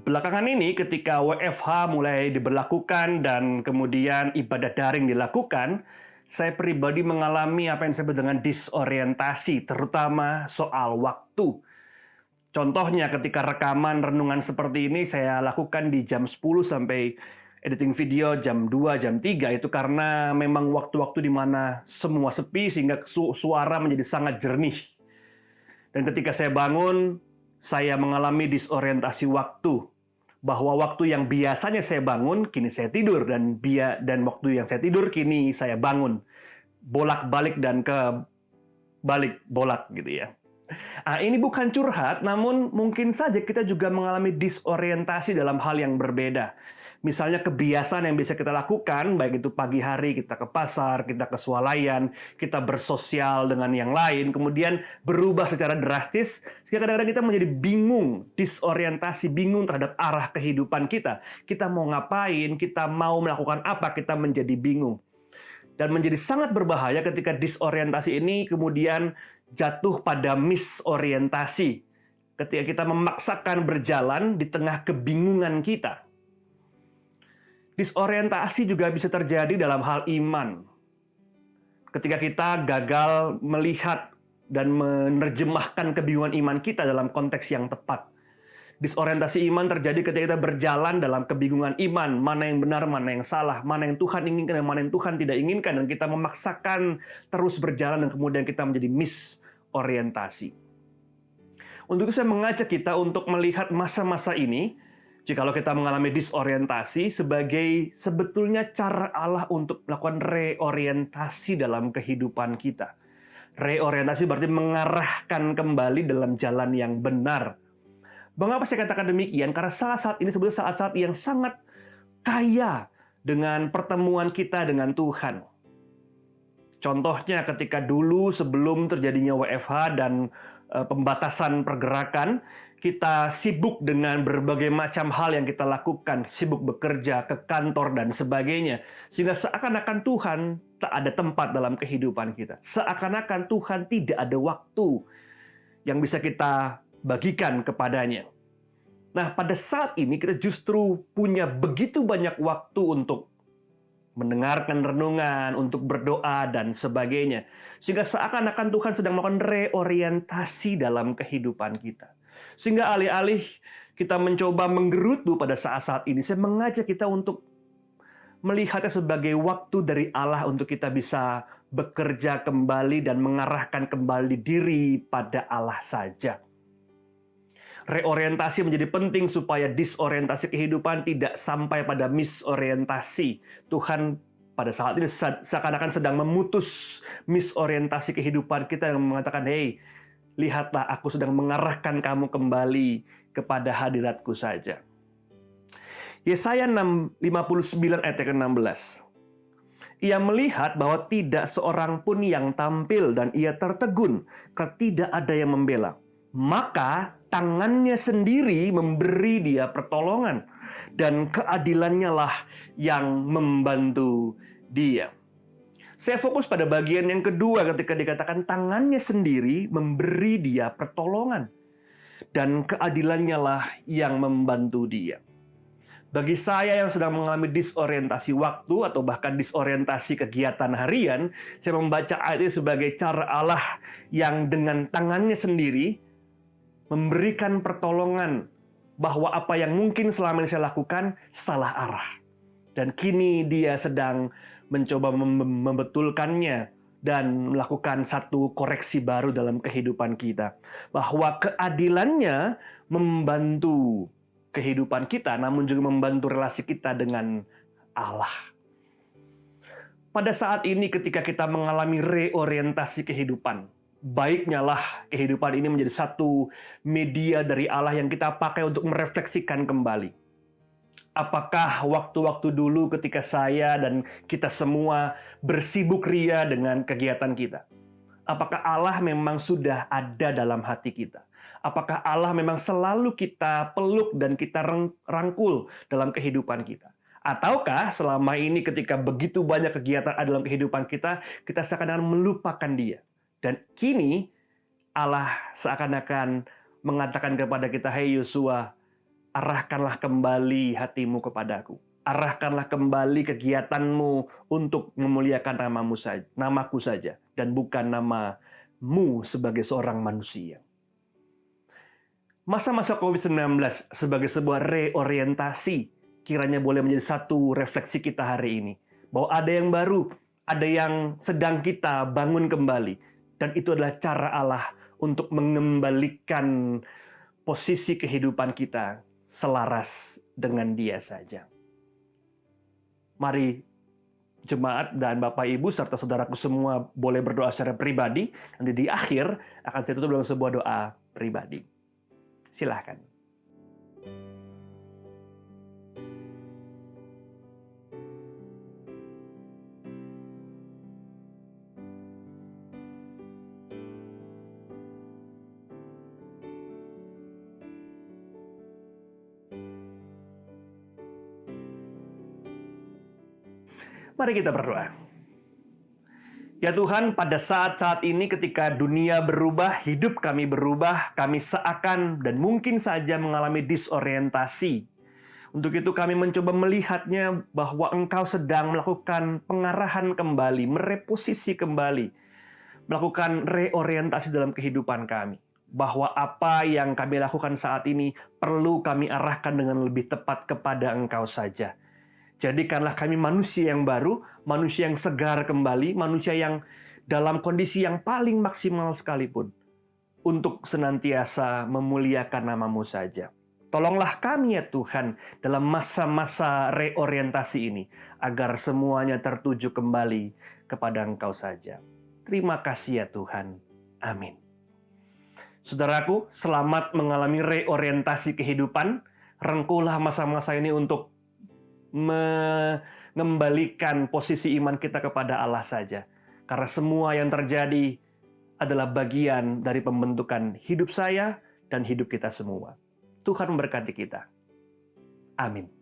Belakangan ini ketika WFH mulai diberlakukan dan kemudian ibadah daring dilakukan, saya pribadi mengalami apa yang disebut dengan disorientasi, terutama soal waktu. Contohnya ketika rekaman renungan seperti ini saya lakukan di jam 10 sampai editing video jam 2, jam 3 itu karena memang waktu-waktu di mana semua sepi sehingga suara menjadi sangat jernih. Dan ketika saya bangun, saya mengalami disorientasi waktu. Bahwa waktu yang biasanya saya bangun, kini saya tidur. Dan waktu yang saya tidur, kini saya bangun. Bolak-balik dan ke balik-bolak gitu ya. Ini bukan curhat, namun mungkin saja kita juga mengalami disorientasi dalam hal yang berbeda. Misalnya kebiasaan yang bisa kita lakukan, baik itu pagi hari kita ke pasar, kita ke swalayan, kita bersosial dengan yang lain, kemudian berubah secara drastis, sehingga kadang-kadang kita menjadi bingung, disorientasi, bingung terhadap arah kehidupan kita. Kita mau ngapain, kita mau melakukan apa, kita menjadi bingung. Dan menjadi sangat berbahaya ketika disorientasi ini kemudian jatuh pada misorientasi. Ketika kita memaksakan berjalan di tengah kebingungan kita. Disorientasi juga bisa terjadi dalam hal iman. Ketika kita gagal melihat dan menerjemahkan kebingungan iman kita dalam konteks yang tepat. Disorientasi iman terjadi ketika kita berjalan dalam kebingungan iman. Mana yang benar, mana yang salah, mana yang Tuhan inginkan dan mana yang Tuhan tidak inginkan. Dan kita memaksakan terus berjalan dan kemudian kita menjadi misorientasi. Untuk itu saya mengajak kita untuk melihat masa-masa ini, jikalau kita mengalami disorientasi, sebagai sebetulnya cara Allah untuk melakukan reorientasi dalam kehidupan kita. Reorientasi berarti mengarahkan kembali dalam jalan yang benar. Mengapa saya katakan demikian? Karena saat-saat ini sebetulnya saat-saat yang sangat kaya dengan pertemuan kita dengan Tuhan. Contohnya ketika dulu sebelum terjadinya WFH dan pembatasan pergerakan, kita sibuk dengan berbagai macam hal yang kita lakukan, sibuk bekerja, ke kantor, dan sebagainya. Sehingga seakan-akan Tuhan tak ada tempat dalam kehidupan kita. Seakan-akan Tuhan tidak ada waktu yang bisa kita bagikan kepadanya. Nah, pada saat ini kita justru punya begitu banyak waktu untuk mendengarkan renungan, untuk berdoa, dan sebagainya. Sehingga seakan-akan Tuhan sedang melakukan reorientasi dalam kehidupan kita. Sehingga alih-alih kita mencoba menggerutu pada saat-saat ini, saya mengajak kita untuk melihatnya sebagai waktu dari Allah untuk kita bisa bekerja kembali dan mengarahkan kembali diri pada Allah saja. Reorientasi menjadi penting supaya disorientasi kehidupan tidak sampai pada misorientasi. Tuhan pada saat ini seakan-akan sedang memutus misorientasi kehidupan kita yang mengatakan, "Hei, lihatlah aku sedang mengarahkan kamu kembali kepada hadiratku saja." Yesaya 59 ayat ke-16. Ia melihat bahwa tidak seorang pun yang tampil dan ia tertegun karena tidak ada yang membela. Maka tangannya sendiri memberi dia pertolongan dan keadilannya lah yang membantu dia. Saya fokus pada bagian yang kedua ketika dikatakan tangannya sendiri memberi dia pertolongan dan keadilannya lah yang membantu dia. Bagi saya yang sedang mengalami disorientasi waktu atau bahkan disorientasi kegiatan harian, saya membaca ayat ini sebagai cara Allah yang dengan tangannya sendiri memberikan pertolongan bahwa apa yang mungkin selama ini saya lakukan salah arah. Dan kini dia sedang mencoba membetulkannya dan melakukan satu koreksi baru dalam kehidupan kita. Bahwa keadilannya membantu kehidupan kita, namun juga membantu relasi kita dengan Allah. Pada saat ini ketika kita mengalami reorientasi kehidupan, baiknya lah kehidupan ini menjadi satu media dari Allah yang kita pakai untuk merefleksikan kembali. Apakah waktu-waktu dulu ketika saya dan kita semua bersibuk ria dengan kegiatan kita? Apakah Allah memang sudah ada dalam hati kita? Apakah Allah memang selalu kita peluk dan kita rangkul dalam kehidupan kita? Ataukah selama ini ketika begitu banyak kegiatan ada dalam kehidupan kita, kita seakan-akan melupakan Dia? Dan kini Allah seakan-akan mengatakan kepada kita, "Hei Yosua, arahkanlah kembali hatimu kepadaku. Arahkanlah kembali kegiatanmu untuk memuliakan namaku saja, dan bukan namamu sebagai seorang manusia. Masa-masa COVID-19 sebagai sebuah reorientasi kiranya boleh menjadi satu refleksi kita hari ini. Bahwa ada yang baru, ada yang sedang kita bangun kembali. Dan itu adalah cara Allah untuk mengembalikan posisi kehidupan kita selaras dengan Dia saja. Mari jemaat dan Bapak Ibu serta saudaraku semua boleh berdoa secara pribadi. Nanti di akhir akan saya tutup dalam sebuah doa pribadi. Silahkan. Mari kita berdoa. Ya Tuhan, pada saat-saat ini ketika dunia berubah, hidup kami berubah, kami seakan dan mungkin saja mengalami disorientasi. Untuk itu kami mencoba melihatnya bahwa Engkau sedang melakukan pengarahan kembali, mereposisi kembali, melakukan reorientasi dalam kehidupan kami. Bahwa apa yang kami lakukan saat ini perlu kami arahkan dengan lebih tepat kepada Engkau saja. Jadikanlah kami manusia yang baru, manusia yang segar kembali, manusia yang dalam kondisi yang paling maksimal sekalipun, untuk senantiasa memuliakan nama-Mu saja. Tolonglah kami ya Tuhan, dalam masa-masa reorientasi ini, agar semuanya tertuju kembali kepada Engkau saja. Terima kasih ya Tuhan. Amin. Saudaraku, selamat mengalami reorientasi kehidupan. Rengkuhlah masa-masa ini untuk mengembalikan posisi iman kita kepada Allah saja. Karena semua yang terjadi adalah bagian dari pembentukan hidup saya dan hidup kita semua. Tuhan memberkati kita. Amin.